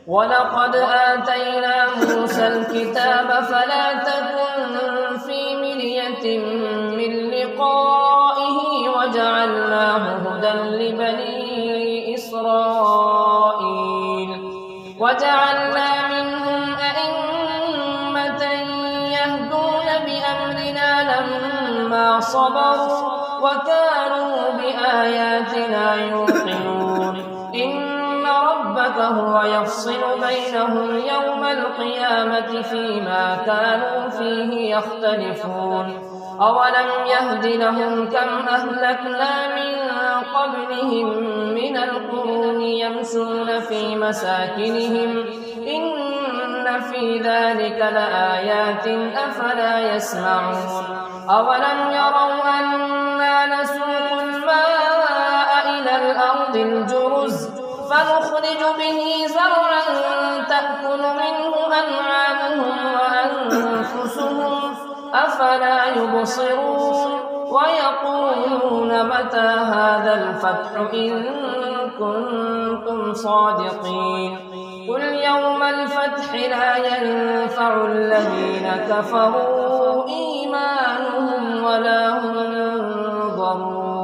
ولقد آتينا موسى الكتاب فلا تكن في مرية من لقائه وجعلناه هدى لبني إسرائيل وجعلنا منهم أئمة يهدون بأمرنا لما صبروا وكانوا بآياتنا يوقنون إن ربك هو يفصل بينهم يوم القيامة فيما كانوا فيه يختلفون أولم يهد لهم كم أهلكنا من قبلهم من القرون يمشون في مساكنهم إن في ذلك لآيات أفلا يسمعون أولم يروا أنا نسوق الماء إلى الأرض الجرز فنخرج به زرعا تأكل منه أنعامهم وأنفسهم أفلا يبصرون ويقولون متى هذا الفتح إن كنتم صادقين قل يوم الفتح لا ينفع الذين كفروا إيمانهم ولا هم ينظرون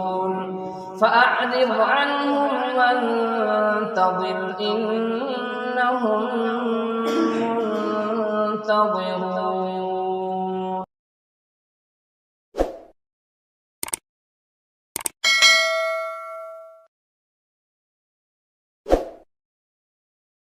فأعرض عنهم وانتظر إنهم منتظرون.